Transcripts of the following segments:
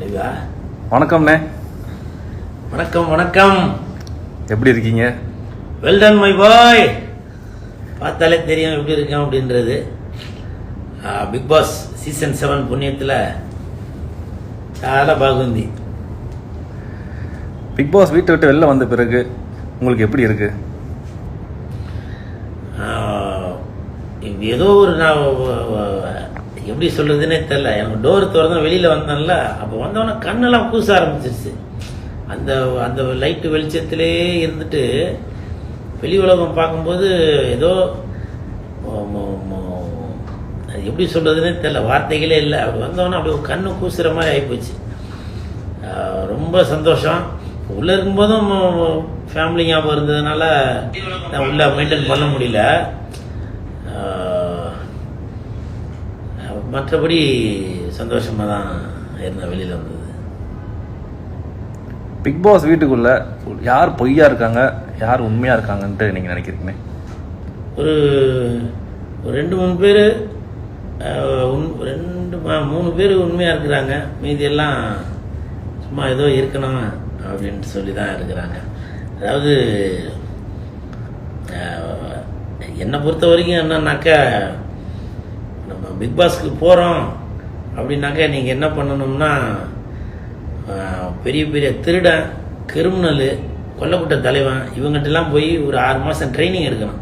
ஐயா வணக்கம்ண்ணே. வணக்கம் வணக்கம். எப்படி இருக்கீங்க? Well done my boy. பார்த்தாலே தெரியும் எப்படி இருக்கேன் அப்படின்றது. பிக் பாஸ் சீசன் 7 புண்ணியத்தில் చాలా బాగుంది. பிக் பாஸ் வீட்டை விட்டு வெளில வந்த பிறகு உங்களுக்கு எப்படி இருக்கு? ஏதோ ஒரு நான் எப்படி சொல்றதுன்னே தெரியல. எனக்கு டோர் திறந்து வெளியில் வந்தேன்ல, அப்போ வந்தவொடனே கண்ணெல்லாம் கூச ஆரம்பிச்சிருச்சு. அந்த அந்த லைட்டு வெளிச்சத்திலே இருந்துட்டு வெளி உலகம் பார்க்கும்போது ஏதோ அது எப்படி சொல்கிறதுனே தெரில, வார்த்தைகளே இல்லை. அப்படி வந்தோன்னே அப்படியே கண்ணு கூசுகிற மாதிரி ஆகிப்போச்சு. ரொம்ப சந்தோஷம். உள்ளே இருக்கும்போதும் ஃபேமிலி ஞாபகம் இருந்ததுனால நான் உள்ளே மெயின்டைன் பண்ண முடியல. மற்றபடி சந்தோஷமாக தான் இருந்தேன் வெளியில் வந்தது. பிக் பாஸ் வீட்டுக்குள்ள யார் பொய்யா இருக்காங்க, யார் உண்மையா இருக்காங்கன்ட்டு நீங்கள் நினைக்கிறீங்க? ஒரு 2-3 பேர், 3 பேர் உண்மையாக இருக்கிறாங்க. மீதியெல்லாம் சும்மா ஏதோ இருக்கணும் அப்படின்ட்டு சொல்லி தான் இருக்கிறாங்க. அதாவது என்னை பொறுத்த வரைக்கும் என்னன்னாக்கா, நம்ம பிக் பாஸ்க்கு போகிறோம் அப்படின்னாக்கா நீங்கள் என்ன பண்ணணும்னா, பெரிய பெரிய திருடன், கிரிமினலு, கொல்லப்பட்ட தலைவன் இவங்ககிட்டலாம் போய் ஒரு 6 மாதம் ட்ரைனிங் எடுக்கணும்.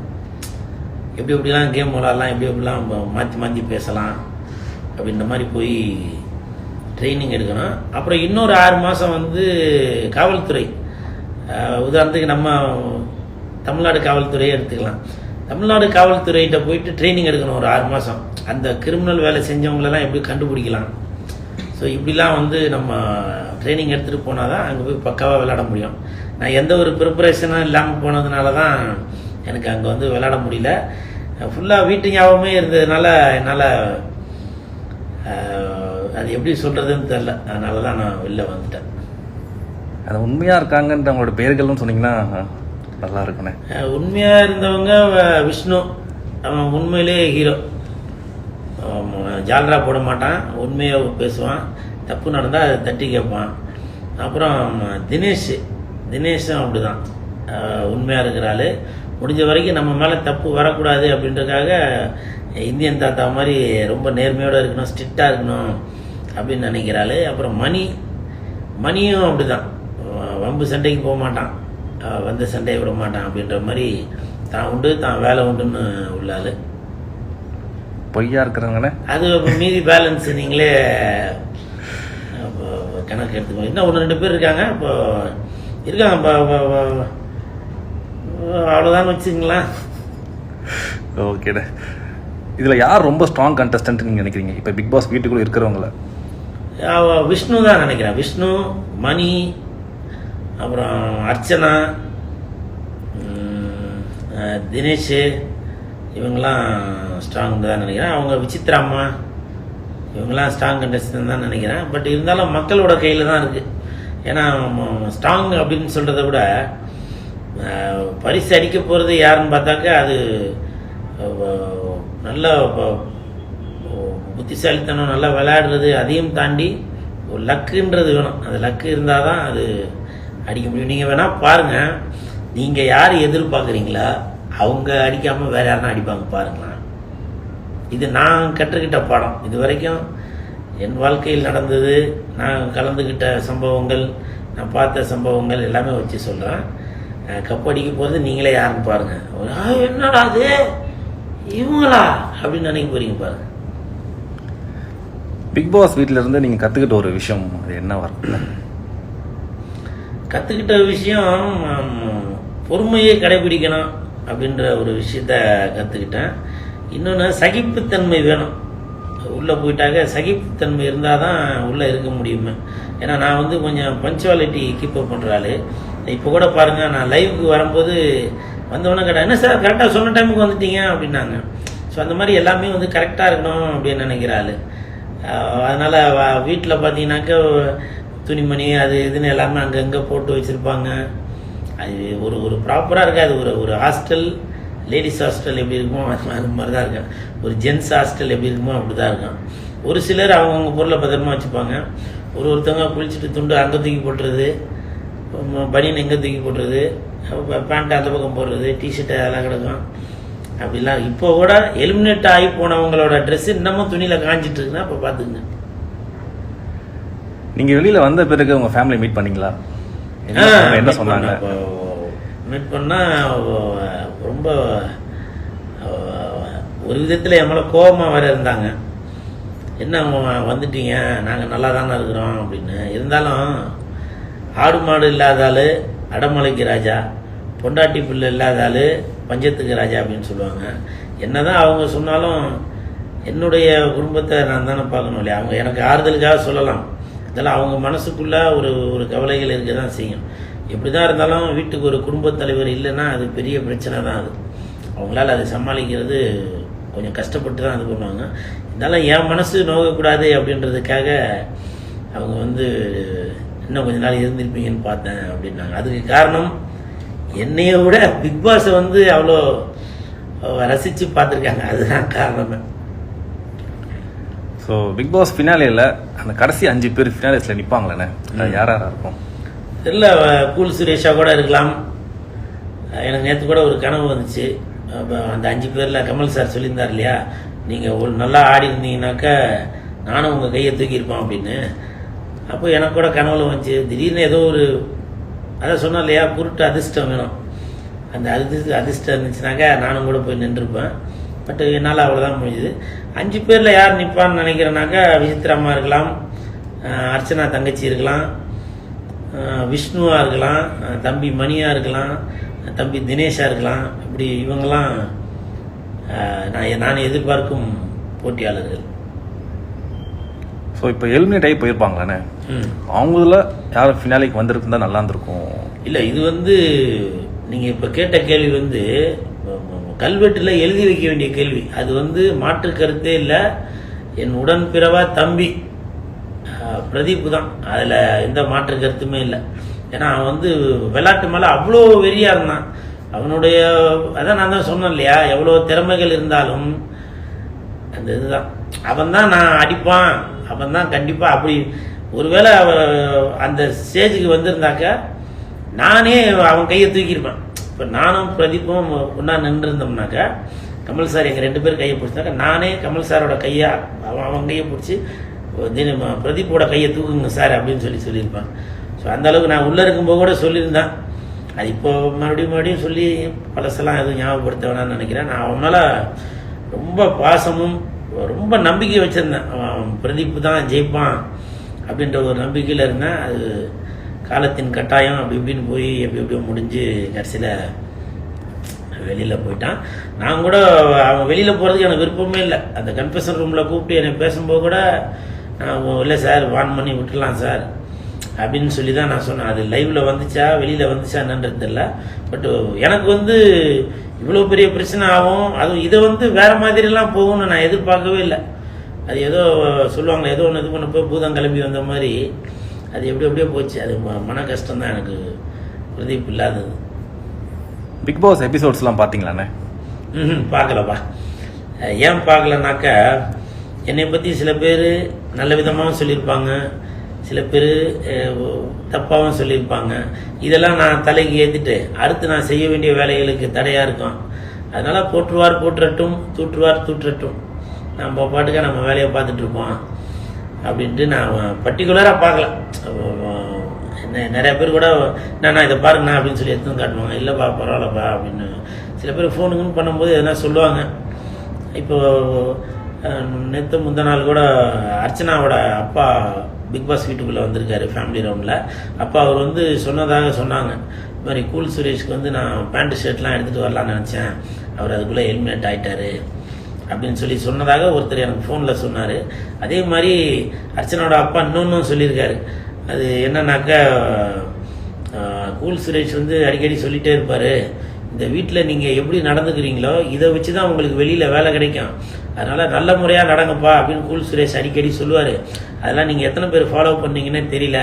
எப்படி எப்படிலாம் கேம் விளாட்லாம், எப்படி எப்படிலாம் மாற்றி மாற்றி பேசலாம் அப்படின்ற மாதிரி போய் ட்ரைனிங் எடுக்கணும். அப்புறம் இன்னொரு 6 மாதம் வந்து காவல்துறை, உதாரணத்துக்கு நம்ம தமிழ்நாடு காவல்துறையை எடுத்துக்கலாம். தமிழ்நாடு காவல்துறையிட்ட போயிட்டு ட்ரைனிங் எடுக்கணும் ஒரு 6 மாதம். அந்த கிரிமினல் வேலை செஞ்சவங்களெல்லாம் எப்படி கண்டுபிடிக்கலாம். ஸோ இப்படிலாம் வந்து நம்ம ட்ரைனிங் எடுத்துகிட்டு போனால் தான் அங்கே போய் பக்காவாக விளையாட முடியும். நான் எந்த ஒரு ப்ரிப்பரேஷனும் இல்லாமல் போனதுனால தான் எனக்கு அங்கே வந்து விளையாட முடியல. ஃபுல்லாக வீட்டு ஞாபகமே இருந்ததுனால என்னால் அது எப்படி சொல்கிறதுன்னு தெரில. அதனால தான் நான் வெளில வந்துட்டேன். அது உண்மையாக இருக்காங்கன்ற அவங்களோட பெயர்கள்னு சொன்னீங்கன்னா நல்லா இருக்குண்ணே. உண்மையாக இருந்தவங்க விஷ்ணு, அவன் உண்மையிலே ஹீரோ. ஜாலரா போட மாட்டான், உண்மையாக பேசுவான், தப்பு நடந்தால் அதை தட்டி கேட்பான். அப்புறம் தினேஷும் அப்படி தான், உண்மையாக இருக்கிறாள். முடிஞ்ச வரைக்கும் நம்ம மேலே தப்பு வரக்கூடாது அப்படின்றதுக்காக இந்தியன் தாத்தா மாதிரி ரொம்ப நேர்மையோடு இருக்கணும், ஸ்ட்ரிக்டாக இருக்கணும் அப்படின்னு நினைக்கிறாள். அப்புறம் மணியும் அப்படி தான், வம்பு சண்டைக்கு போக மாட்டான், வந்த சண்டையை விட மாட்டான் அப்படின்ற மாதிரி தான் உண்டு, தான் வேலை உண்டுன்னு உள்ளாள். பொய்யா இருக்கிறாங்கண்ணே. அது மீதி பேலன்ஸ் நீங்களே கணக்கு எடுத்துக்கணும். இன்னும் 1-2 பேர் இருக்காங்க. இப்போ இருக்காங்க, அவ்வளோதான் வச்சுங்களா. ஓகேண்ணே. இதில் யார் ரொம்ப ஸ்ட்ராங் கண்டஸ்டன்ட் நீங்கள் நினைக்கிறீங்க இப்போ பிக் பாஸ் வீட்டுக்குள்ளே இருக்கிறவங்கள? விஷ்ணு தான் நினைக்கிறேன். விஷ்ணு, மணி, அப்புறம் அர்ச்சனா, தினேஷ், இவங்கெல்லாம் ஸ்ட்ராங் தான் நினைக்கிறேன். அவங்க விசித்ராம்மா இவங்கெல்லாம் ஸ்ட்ராங் கண்டஸ்டன் தான் நினைக்கிறேன். பட் இருந்தாலும் மக்களோட கையில் தான் இருக்குது. ஏன்னா ஸ்ட்ராங் அப்படின்னு சொல்கிறத விட பரிசு அடிக்க போகிறது யாருன்னு பார்த்தாக்கா, அது நல்ல புத்திசாலித்தனம், நல்லா விளையாடுறது, அதையும் தாண்டி ஒரு லக்குன்றது வேணும். அது லக்கு இருந்தால் தான் அது அடிக்க முடியும். நீங்கள் வேணால் பாருங்கள், நீங்கள் யார் எதிர்பார்க்குறீங்களா அவங்க அடிக்காமல் வேறு யாருன்னா அடிப்பாங்க பாருங்களேன். இது நான் கற்றுக்கிட்ட பாடம். இது வரைக்கும் என் வாழ்க்கையில் நடந்தது, நான் கலந்துக்கிட்ட சம்பவங்கள், நான் பார்த்த சம்பவங்கள் எல்லாமே வச்சு சொல்கிறேன். கப் அடிக்க போகிறது நீங்களே யாருன்னு பாருங்கள். என்னடா அது இவங்களா அப்படின்னு நினைக்க போகிறீங்க பாருங்கள். பிக் பாஸ் வீட்டில் இருந்து நீங்கள் கற்றுக்கிட்ட ஒரு விஷயம் அது என்ன வரல? கற்றுக்கிட்ட விஷயம் பொறுமையை கடைபிடிக்கணும் அப்படின்ற ஒரு விஷயத்த கற்றுக்கிட்டேன். இன்னொன்று சகிப்புத்தன்மை வேணும். உள்ளே போயிட்டாக்க சகிப்புத்தன்மை இருந்தால் தான் உள்ளே இருக்க முடியுமே. ஏன்னா நான் வந்து கொஞ்சம் பஞ்சுவாலிட்டி கீப்பப் பண்ணுறாள். இப்போ கூட பாருங்கள், நான் லைவுக்கு வரும்போது வந்தவொடனே கேட்டேன், என்ன சார் கரெக்டாக சொன்ன டைமுக்கு வந்துட்டீங்க அப்படின்னாங்க. ஸோ அந்த மாதிரி எல்லாமே வந்து கரெக்டாக இருக்கணும் அப்படின்னு நினைக்கிறாள். அதனால் வீட்டில் பார்த்தீங்கன்னாக்கா துணிமணி அது இதுன்னு எல்லாமே அங்கங்கே போட்டு வச்சுருப்பாங்க. அது ஒரு ப்ராப்பராக இருக்காது. ஒரு ஹாஸ்டல், லேடிஸ் ஹாஸ்டல் எப்படி இருக்குமோ அது மாதிரி தான் இருக்கும். ஒரு ஜென்ஸ் ஹாஸ்டல் எப்படி இருக்குமோ அப்படி தான் இருக்கும். ஒரு சிலர் அவங்கவுங்க பொருளை பத்திரமா வச்சுப்பாங்க. ஒருத்தவங்க குளிச்சுட்டு துண்டு அங்கே தூக்கி போட்டுறது, பனியன் எங்கே தூக்கி போட்டுறது, பேண்ட் அந்த பக்கம் போடுறது, டிஷர்ட்டு அதெல்லாம் கிடக்கும். அப்படிலாம் இப்போ கூட எலிமினேட் ஆகி போனவங்களோட ட்ரெஸ் இன்னமும் துணியில் காஞ்சிட்டு இருக்குன்னா இப்போ பார்த்துக்குங்க. நீங்கள் வெளியில் வந்த பிறகு உங்கள் ஃபேமிலி மீட் பண்ணீங்களா? என்ன சொன்னாங்க? மீட் பண்ணால் ரொம்ப ஒரு விதத்தில் என் மேலே கோபமாக வேறு இருந்தாங்க. என்ன வந்துட்டீங்க, நாங்கள் நல்லா தானே இருக்கிறோம் அப்படின்னு. இருந்தாலும் ஆடு மாடு இல்லாதால் அடமலைக்கு ராஜா, பொண்டாட்டி பிள்ளை இல்லாதால் பஞ்சத்துக்கு ராஜா அப்படின்னு சொல்லுவாங்க. என்ன தான் அவங்க சொன்னாலும் என்னுடைய குடும்பத்தை நான் தானே பார்க்கணும் இல்லையா. அவங்க எனக்கு ஆறுதலுக்காக சொல்லலாம், இதெல்லாம் அவங்க மனசுக்குள்ளே ஒரு கவலைகள் இருக்க தான் செய்யும். எப்படி தான் இருந்தாலும் வீட்டுக்கு ஒரு குடும்பத் தலைவர் இல்லைன்னா அது பெரிய பிரச்சனை தான். அது அவங்களால அதை சமாளிக்கிறது கொஞ்சம் கஷ்டப்பட்டு தான் இது பண்ணுவாங்க. இருந்தாலும் என் மனசு நோகக்கூடாது அப்படின்றதுக்காக அவங்க இன்னும் கொஞ்ச நாள் இருந்திருப்பீங்கன்னு பார்த்தேன் அப்படின்னாங்க. அதுக்கு காரணம் என்னைய விட பிக் பாஸை அவ்வளோ ரசித்து பார்த்துருக்காங்க, அதுதான் காரணமே. ஸோ பிக் பாஸ் ஃபினாலேயில் அந்த கடைசி 5 பேர் ஃபினாலிஸ்டில் நிற்பாங்களேண்ணே, யார் யாராக இருக்கும்? இல்லை, கூல் சுரேஷாக கூட இருக்கலாம். எனக்கு நேற்று கூட ஒரு கனவு வந்துச்சு. அந்த 5 பேரில் கமல் சார் சொல்லியிருந்தார் இல்லையா, நீங்கள் நல்லா ஆடி இருந்தீங்கன்னாக்கா நானும் உங்கள் கையை தூக்கியிருப்பேன் அப்படின்னு. அப்போ எனக்கு கூட கனவுல வந்துச்சு. திடீர்னு ஏதோ அதான் சொன்னோம் இல்லையா, குருட்டு அதிர்ஷ்டம் வேணும். அந்த அதிர்ஷ்டம் இருந்துச்சுனாக்கா நானும் கூட போய் நின்றுருப்பேன். பட் என்னால் அவ்வளோதான் முடிஞ்சுது. 5 பேரில் யார் நிற்பான்னு நினைக்கிறேன்னாக்கா விசித்திரம்மா இருக்கலாம், அர்ச்சனா தங்கச்சி இருக்கலாம், விஷ்ணுவாக இருக்கலாம், தம்பி மணியாக இருக்கலாம், தம்பி தினேஷாக இருக்கலாம். இப்படி இவங்கெல்லாம் நான் எதிர்பார்க்கும் போட்டியாளர்கள். ஸோ இப்போ எலிமினேட் ஆகி போயிருப்பாங்களாண்ணே, அவங்கள யார் ஃபினாலிக்கு வந்திருக்குந்தா நல்லா இருந்திருக்கும். இல்லை, இது நீங்கள் இப்போ கேட்ட கேள்வி கல்வெட்டில் எழுதி வைக்க வேண்டிய கேள்வி. அது மாற்று கருத்தே இல்லை. என் உடன்பிறவா தம்பி பிரதீப் தான், அதில் எந்த மாற்று கருத்துமே இல்லை. ஏன்னா அவன் விளையாட்டு மேலே அவ்வளோ வெறியாக இருந்தான். அவனுடைய அதான் நான் தான் சொன்னேன் இல்லையா, எவ்வளோ திறமைகள் இருந்தாலும் அந்த இதுதான் அவன் தான் நான் அடிப்பான், அவன் தான் கண்டிப்பாக. அப்படி ஒருவேளை அந்த ஸ்டேஜுக்கு வந்திருந்தாக்க நானே அவன் கையை தூக்கியிருப்பேன். இப்போ நானும் பிரதீப்பும் ஒன்றா நின்றுருந்தோம்னாக்கா, கமல் சார் எங்கள் 2 பேர் கையை பிடிச்சாக்கா நானே கமல் சாரோட கையை அவன் கையை பிடிச்சி பிரதீப்போட கையை தூக்குங்க சார் அப்படின்னு சொல்லியிருப்பான். ஸோ அந்த அளவுக்கு நான் உள்ளே இருக்கும்போது கூட சொல்லியிருந்தேன். அது இப்போ மறுபடியும் சொல்லி பழசெல்லாம் எதுவும் ஞாபகப்படுத்த வேணாம்னு நினைக்கிறேன். நான் அவன் மேலே ரொம்ப பாசமும் ரொம்ப நம்பிக்கை வச்சுருந்தேன். அவன் பிரதீப் தான் ஜெயிப்பான் அப்படின்ற ஒரு நம்பிக்கையில் இருந்தேன். அது காலத்தின் கட்டாயம் அப்படி இப்படின்னு போய் எப்படியோ முடிஞ்சு கடைசியில் வெளியில் போயிட்டான். நான் கூட அவன் வெளியில் போகிறதுக்கு எனக்கு விருப்பமே இல்லை. அந்த கன்ஃபெஷன் ரூமில் கூப்பிட்டு என்னை பேசும்போது கூட நான் இல்லை சார் வான் பண்ணி விட்டுலாம் சார் அப்படின்னு சொல்லி தான் நான் சொன்னேன். அது லைவில் வந்துச்சா வெளியில் வந்துச்சா என்னன்றது தெரியல. பட் எனக்கு இவ்வளோ பெரிய பிரச்சனை ஆகும், அதுவும் இதை வேறு மாதிரிலாம் போகும்னு நான் எதிர்பார்க்கவே இல்லை. அது ஏதோ சொல்லுவாங்க, ஏதோ ஒன்று இது பண்ண போய் பூதம் கிளம்பி வந்த மாதிரி அது எப்படியோ போச்சு. அது மன கஷ்டம் தான் எனக்கு பிரதீப் இல்லாதது. பிக் பாஸ் எபிசோட்ஸ்லாம் பார்த்தீங்களாண்ணே? பார்க்கலப்பா. ஏன் பார்க்கலனாக்கா, என்னை பற்றி சில பேர் நல்ல விதமாகவும் சொல்லியிருப்பாங்க, சில பேர் தப்பாகவும் சொல்லியிருப்பாங்க. இதெல்லாம் நான் தலைக்கு ஏற்றிட்டு அடுத்து நான் செய்ய வேண்டிய வேலைகளுக்கு தடையாக இருக்கும். அதனால் போற்றுவார் போற்றட்டும், தூற்றுவார் தூற்றட்டும், நம்ம பாட்டுக்க நம்ம வேலையை பார்த்துட்ருப்போம் அப்படின்ட்டு நான் பர்டிகுலராக பார்க்கல. நிறைய பேர் கூட நான் இதை பாருங்கண்ணா அப்படின்னு சொல்லி எடுத்து காட்டுவாங்க. இல்லைப்பா பரவாயில்லப்பா அப்படின்னு. சில பேர் ஃபோனுக்குன்னு பண்ணும்போது எதனா சொல்லுவாங்க. இப்போது நேற்று முந்த நாள் கூட அர்ச்சனாவோட அப்பா பிக் பாஸ் வீட்டுக்குள்ளே வந்திருக்காரு ஃபேமிலி ரவுண்டில். அப்போ அவர் சொன்னதாக சொன்னாங்க, இது மாதிரி கூல் சுரேஷ்க்கு நான் பேண்ட் ஷர்ட்லாம் எடுத்துகிட்டு வரலான்னு நினச்சேன், அவர் அதுக்குள்ளே எலிமினேட் ஆகிட்டாரு அப்படின்னு சொன்னதாக ஒருத்தர் எனக்கு ஃபோனில் சொன்னார். அதே மாதிரி அர்ச்சனாவோட அப்பா இன்னொன்றும் சொல்லியிருக்காரு. அது என்னன்னாக்கா, கூல் சுரேஷ் அடிக்கடி சொல்லிகிட்டே இருப்பார், இந்த வீட்டில் நீங்கள் எப்படி நடந்துக்கிறீங்களோ இதை வச்சு தான் உங்களுக்கு வெளியில் வேலை கிடைக்கும், அதனால் நல்ல முறையாக நடங்கப்பா அப்படின்னு கூல் சுரேஷ் அடிக்கடி சொல்லுவார். அதெல்லாம் நீங்கள் எத்தனை பேர் ஃபாலோ பண்ணீங்கன்னே தெரியல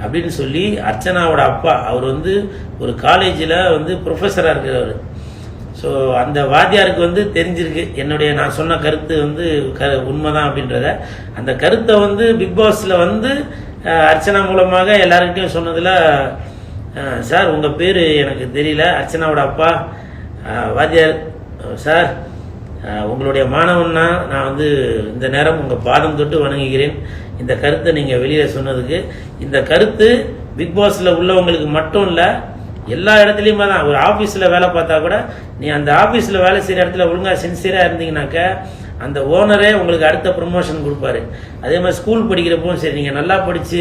அப்படின்னு சொல்லி அர்ச்சனாவோட அப்பா அவர் ஒரு காலேஜில் ப்ரொஃபஸராக இருக்கிறவர். ஸோ அந்த வாத்தியாருக்கு தெரிஞ்சிருக்கு என்னுடைய நான் சொன்ன கருத்து உண்மைதான் அப்படின்றத. அந்த கருத்தை பிக் பாஸில் அர்ச்சனா மூலமாக எல்லாருக்கிட்டையும் சொன்னதில், சார் உங்கள் பேர் எனக்கு தெரியல, அர்ச்சனாவோட அப்பா வாத்தியார் சார், உங்களுடைய மாணவன்னா நான் வந்து இந்த நேரம் உங்கள் பாதம் தொட்டு வணங்குகிறேன். இந்த கருத்தை நீங்கள் வெளியில் சொன்னதுக்கு. இந்த கருத்து பிக் பாஸில் உள்ளவங்களுக்கு மட்டும் இல்லை, எல்லா இடத்துலையுமே தான். ஒரு ஆஃபீஸில் வேலை பார்த்தா கூட நீ அந்த ஆஃபீஸில் வேலை செய்கிற இடத்துல ஒழுங்காக சின்சியராக இருந்தீங்கன்னாக்க அந்த ஓனரே உங்களுக்கு அடுத்த ப்ரொமோஷன் கொடுப்பாரு. அதே மாதிரி ஸ்கூல் படிக்கிறப்போ சரி, நீங்கள் நல்லா படித்து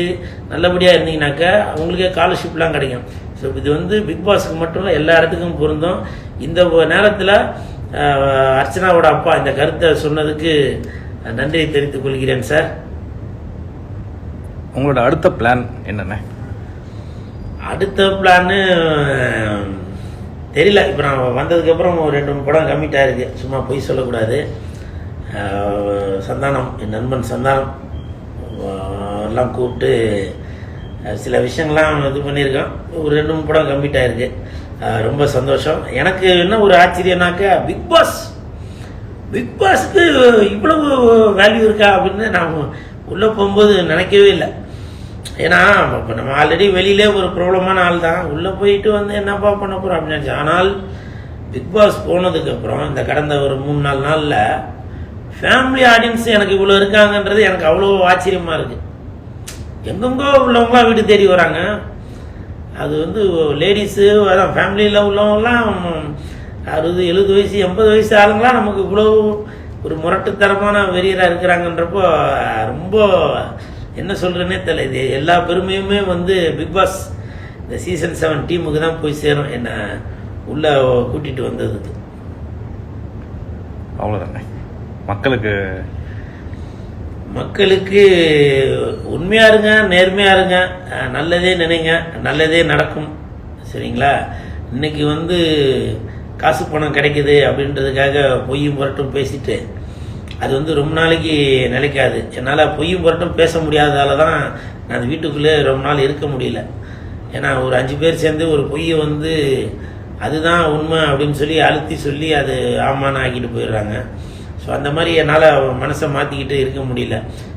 நல்லபடியாக இருந்தீங்கன்னாக்கா உங்களுக்கே ஸ்காலர்ஷிப்லாம் கிடைக்கும். ஸோ இது வந்து பிக் பாஸுக்கு மட்டும் இல்லை, எல்லா இடத்துக்கும் பொருந்தும். இந்த நேரத்தில் அர்ச்சனாவோட அப்பா இந்த கருத்தை சொன்னதுக்கு நன்றியை தெரிவித்துக் கொள்கிறேன் சார். உங்களோட அடுத்த பிளான் என்னென்ன? அடுத்த பிளான்னு தெரியல. இப்போ நான் வந்ததுக்கப்புறம் 2-3 படம் கம்மிட் ஆயிருக்கு, சும்மா பொய் சொல்லக்கூடாது. சந்தானம், என் நண்பன் சந்தானம் எல்லாம் கூப்பிட்டு சில விஷயங்கள்லாம் இது பண்ணியிருக்கோம். ஒரு 2-3 படம் கம்மிட் ஆயிருக்கு. ரொம்ப சந்தோஷம். எனக்கு என்ன ஒரு ஆச்சரியம்னாக்க, பிக் பாஸ்க்கு இவ்வளவு வேல்யூ இருக்கா அப்படின்னு நான் உள்ளே போகும்போது நினைக்கவே இல்லை. ஏன்னா இப்போ நம்ம ஆல்ரெடி வெளியிலே ஒரு ப்ராப்ளமான ஆள் தான், உள்ளே போயிட்டு வந்து என்னப்பா பண்ண போகிறோம் அப்படின்னு நினச்சேன். ஆனால் பிக் பாஸ் போனதுக்கப்புறம் இந்த கடந்த ஒரு 3-4 நாளில் ஃபேமிலி ஆடியன்ஸ் எனக்கு இவ்வளோ இருக்காங்கன்றது எனக்கு அவ்வளோ ஆச்சரியமாக இருக்குது. எங்கெங்கோ உள்ளவங்களாம் வீடு தேடி வராங்க. அது வந்து லேடிஸு அதான் ஃபேமிலியில் உள்ளவங்கலாம் 60-70 வயசு 80 வயசு ஆளுங்களாம் நமக்கு இவ்வளோ ஒரு முரட்டுத்தனமான வெறியராக இருக்கிறாங்கன்றப்போ ரொம்ப என்ன சொல்கிறேன்னே தெரியல. இது எல்லா பெருமையுமே வந்து பிக் பாஸ் இந்த சீசன் 7 டீமுக்கு தான் போய் சேரும், என்னை உள்ளே கூட்டிகிட்டு வந்ததுக்கு. அவ்வளோதானே. மக்களுக்கு உண்மையாக இருங்க, நேர்மையாக இருங்க, நல்லதே நினைங்க, நல்லதே நடக்கும். சரிங்களா? இன்னைக்கு வந்து காசு பணம் கிடைக்குது அப்படின்றதுக்காக பொய்யும் புரட்டும் பேசிட்டு அது வந்து ரொம்ப நாளைக்கு நிலைக்காது. என்னால் பொய்யும் புரட்டும் பேச முடியாததால தான் நான் வீட்டுக்குள்ளே ரொம்ப நாள் இருக்க முடியல. ஏன்னா ஒரு 5 பேர் சேர்ந்து ஒரு பொய்யை வந்து அதுதான் உண்மை அப்படின்னு சொல்லி அழுத்தி சொல்லி அது ஆமான்னு ஆக்கிட்டு போயிடுறாங்க. ஸோ அந்த மாதிரி என்னால் மனசை மாற்றிக்கிட்டு இருக்க முடியல.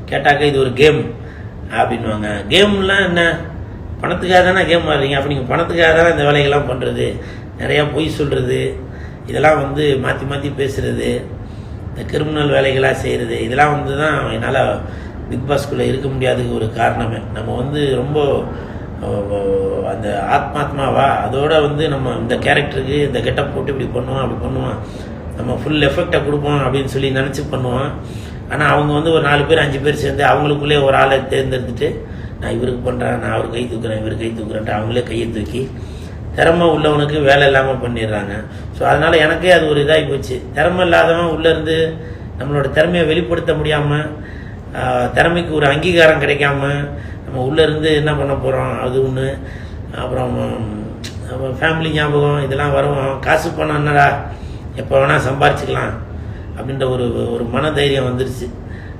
கேட்டாக்க இது ஒரு கேம் அப்படின்வாங்க. கேம்லாம் என்ன, பணத்துக்காக தானே கேம் ஆடுறீங்க, அப்போ நீங்கள் பணத்துக்காக தானே இந்த வேலைகள்லாம் பண்ணுறது, நிறையா பொய் சொல்கிறது, இதெல்லாம் வந்து மாற்றி மாற்றி பேசுகிறது, இந்த கிரிமினல் வேலைகளாக செய்கிறது, இதெல்லாம் வந்து தான் என்னால் பிக் பாஸ்குள்ளே இருக்க முடியாததுக்கு ஒரு காரணமே. நம்ம வந்து ரொம்ப அந்த ஆத்மாத்மாவா அதோட வந்து நம்ம இந்த கேரக்டருக்கு இந்த கெட்டப் போட்டு இப்படி பண்ணுவோம் அப்படி பண்ணுவோம், நம்ம ஃபுல் எஃபெக்டை கொடுப்போம் அப்படின்னு சொல்லி நினச்சி பண்ணுவோம். ஆனால் அவங்க வந்து ஒரு 4 பேர் 5 பேர் சேர்ந்து அவங்களுக்குள்ளே ஒரு ஆளை தேர்ந்தெடுத்துட்டு நான் இவருக்கு பண்ணுறேன், நான் அவர் கை தூக்குறேன், இவர் கை தூக்குறேன்ட்டு அவங்களே கையை தூக்கி திறமை உள்ளவனுக்கு வேலை இல்லாமல் பண்ணிடுறாங்க. ஸோ அதனால் எனக்கே அது ஒரு இதாகி போச்சு. திறமை இல்லாதவன் உள்ளேருந்து நம்மளோட திறமையை வெளிப்படுத்த முடியாமல், திறமைக்கு ஒரு அங்கீகாரம் கிடைக்காம நம்ம உள்ளேருந்து என்ன பண்ண போகிறோம் அது ஒன்று. அப்புறம் ஃபேமிலி ஞாபகம் இதெல்லாம் வரும். காசு பணம் என்னடா எப்போ வேணால் சம்பாரிச்சிக்கலாம் அப்படின்ற ஒரு மனதைரியம் வந்துருச்சு.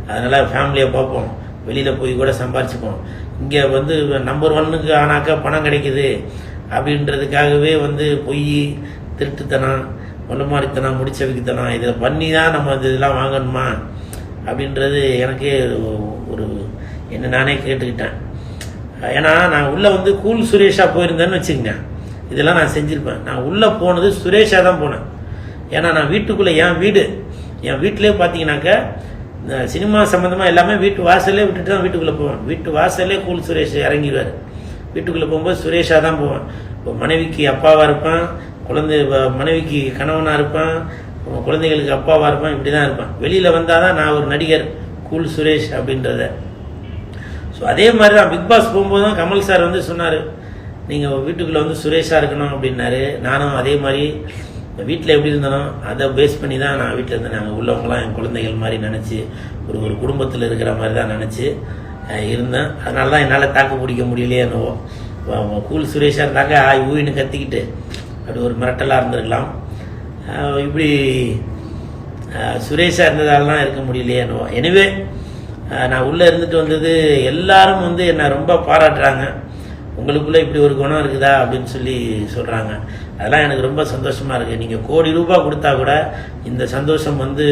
அதனால் ஃபேமிலியை பார்ப்போம், வெளியில் போய் கூட சம்பாரிச்சுப்போம். இங்கே வந்து நம்பர் 1க்கு ஆனாக்கா பணம் கிடைக்குது அப்படின்றதுக்காகவே வந்து பொய், திருட்டுத்தனம், மொல்லமாரித்தனம், முடிச்சவிக்குத்தனம் இதில் பண்ணி தான் நம்ம இதெல்லாம் வாங்கணுமா அப்படின்றது எனக்கே ஒரு என்ன நானே கேட்டுக்கிட்டேன். ஏன்னா நான் உள்ளே வந்து கூல் சுரேஷாக போயிருந்தேன்னு வச்சுக்கங்க, இதெல்லாம் நான் செஞ்சுருப்பேன். நான் உள்ளே போனது சுரேஷாக தான் போனேன். ஏன்னா நான் வீட்டுக்குள்ளே என் வீட்டிலே பார்த்தீங்கன்னாக்கா சினிமா சம்மந்தமாக எல்லாமே வீட்டு வாசலே விட்டுட்டு தான் வீட்டுக்குள்ளே போவேன். வீட்டு வாசலே கூல் சுரேஷ் இறங்கிடுவார். வீட்டுக்குள்ளே போகும்போது சுரேஷாக தான் போவேன். இப்போ மனைவிக்கு அப்பாவாக இருப்பேன், மனைவிக்கு கணவனாக இருப்பேன், குழந்தைகளுக்கு அப்பாவாக இருப்பேன், இப்படி தான் இருப்பேன். வெளியில் வந்தால் தான் நான் ஒரு நடிகர், கூல் சுரேஷ் அப்படின்றத. ஸோ அதே மாதிரி தான் பிக் பாஸ் போகும்போது தான் கமல் சார் வந்து சொன்னார், நீங்கள் வீட்டுக்குள்ளே வந்து சுரேஷாக இருக்கணும் அப்படின்னாரு. நானும் அதே மாதிரி வீட்டில் எப்படி இருந்தனும் அதை பேஸ் பண்ணி தான் நான் வீட்டில் இருந்தேன். நாங்கள் உள்ளவங்களாம் என் குழந்தைகள் மாதிரி நினச்சி ஒரு குடும்பத்தில் இருக்கிற மாதிரி தான் நினச்சி இருந்தேன். அதனால தான் என்னால் தாக்கு பிடிக்க முடியலையே என்னவோ. கூல் சுரேஷாக இருந்தாங்க ஊயின்னு கத்திக்கிட்டு அப்படி ஒரு மிரட்டலாக இருந்திருக்கலாம். இப்படி சுரேஷாக இருந்ததாலலாம் இருக்க முடியலையே என்னவோ. எனிவே நான் உள்ளே இருந்துட்டு வந்தது எல்லாரும் வந்து என்னை ரொம்ப பாராட்டுறாங்க. உங்களுக்குள்ளே இப்படி ஒரு குணம் இருக்குதா அப்படின்னு சொல்லி சொல்கிறாங்க. அதெல்லாம் எனக்கு ரொம்ப சந்தோஷமாக இருக்குது. நீங்கள் கோடி ரூபாய் கொடுத்தா கூட இந்த சந்தோஷம் வந்து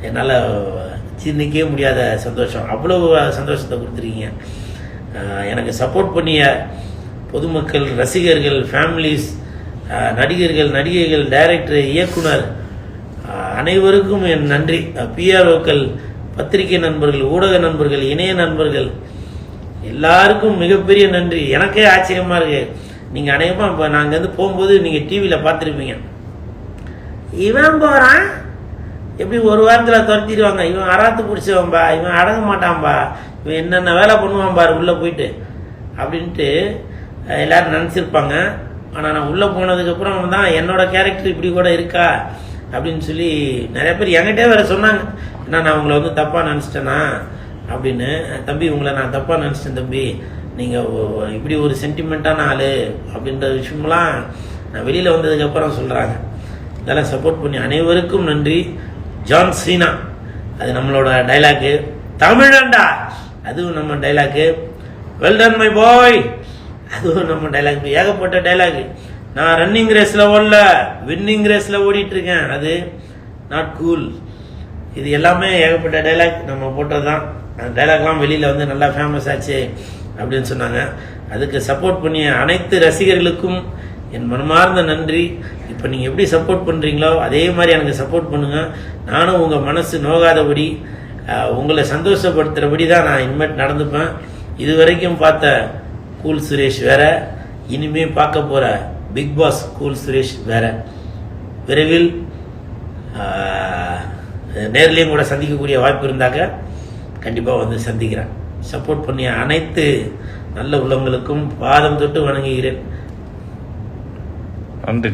என்னால் சின்னிக்கவே முடியாத சந்தோஷம். அவ்வளோ சந்தோஷத்தை கொடுத்துருக்கீங்க. எனக்கு சப்போர்ட் பண்ணிய பொதுமக்கள், ரசிகர்கள், ஃபேமிலிஸ், நடிகர்கள், நடிகைகள், டைரக்டர், இயக்குனர் அனைவருக்கும் என் நன்றி. பிஆர்ஓக்கள், பத்திரிகை நண்பர்கள், ஊடக நண்பர்கள், இணைய நண்பர்கள் எல்லாருக்கும் மிகப்பெரிய நன்றி. எனக்கே ஆச்சரியமாக இருக்குது. நீங்கள் அநேகமாக இப்போ நாங்கள் வந்து போகும்போது நீங்கள் டிவியில் பார்த்துருப்பீங்க. இவன் போகிறான், எப்படி ஒரு வாரத்தில் துரத்திடுவாங்க, இவன் அராத்து பிடிச்சவன்பா, இவன் அடங்க மாட்டான்பா, இவன் என்னென்ன வேலை பண்ணுவான் பாரு உள்ளே போயிட்டு அப்படின்ட்டு எல்லோரும் நினச்சிருப்பாங்க. ஆனால் நான் உள்ளே போனதுக்கப்புறம் தான் என்னோட கேரக்டர் இப்படி கூட இருக்கா அப்படின்னு சொல்லி நிறைய பேர் என்கிட்டே வேறு சொன்னாங்க. ஏன்னா நான் உங்களை வந்து தப்பாக நினச்சிட்டேனா அப்படின்னு. தம்பி, உங்களை நான் தப்பாக நினச்சிட்டேன் தம்பி, நீங்கள் இப்படி ஒரு சென்டிமெண்ட்டான ஆள் அப்படின்ற விஷயமெல்லாம் நான் வெளியில் வந்ததுக்கப்புறம் சொல்கிறாங்க. இதெல்லாம் சப்போர்ட் பண்ணி அனைவருக்கும் நன்றி. ஜான் சீனா, அது நம்மளோட டைலாக்கு. தமிழண்டா, அதுவும் நம்ம டைலாக்கு. வெல்டன் மை பாய், அதுவும் நம்ம டைலாக். ஏகப்பட்ட டைலாக். நான் ரன்னிங் ரேஸில் ஓடல, வின்னிங் ரேஸில் ஓடிட்டு இருக்கேன், அது நாட் கூல். இது எல்லாமே ஏகப்பட்ட டைலாக் நம்ம போட்டது தான். அந்த டைலாக்லாம் வெளியில் வந்து நல்லா ஃபேமஸ் ஆச்சு அப்படின்னு சொன்னாங்க. அதுக்கு சப்போர்ட் பண்ணிய அனைத்து ரசிகர்களுக்கும் என் மனமார்ந்த நன்றி. இப்போ நீங்கள் எப்படி சப்போர்ட் பண்ணுறீங்களோ அதே மாதிரி எனக்கு சப்போர்ட் பண்ணுங்கள். நானும் உங்கள் மனசு நோகாதபடி, உங்களை சந்தோஷப்படுத்துகிறபடி தான் நான் இனிமேல் நடந்துப்பேன். இது வரைக்கும் பார்த்த கூல் சுரேஷ் வேற, இனிமேல் பார்க்க போகிற பிக் பாஸ் கூல் சுரேஷ் வேற. விரைவில் நேர்லேயும் கூட சந்திக்கக்கூடிய வாய்ப்பு இருந்தாக்க கண்டிப்பாக வந்து சந்திக்கிறேன். சப்போர்ட் பண்ணிய அனைத்து நல்ல உள்ளவங்களுக்கும் பாதம் தொட்டு வணங்குகிறேன். நன்றி.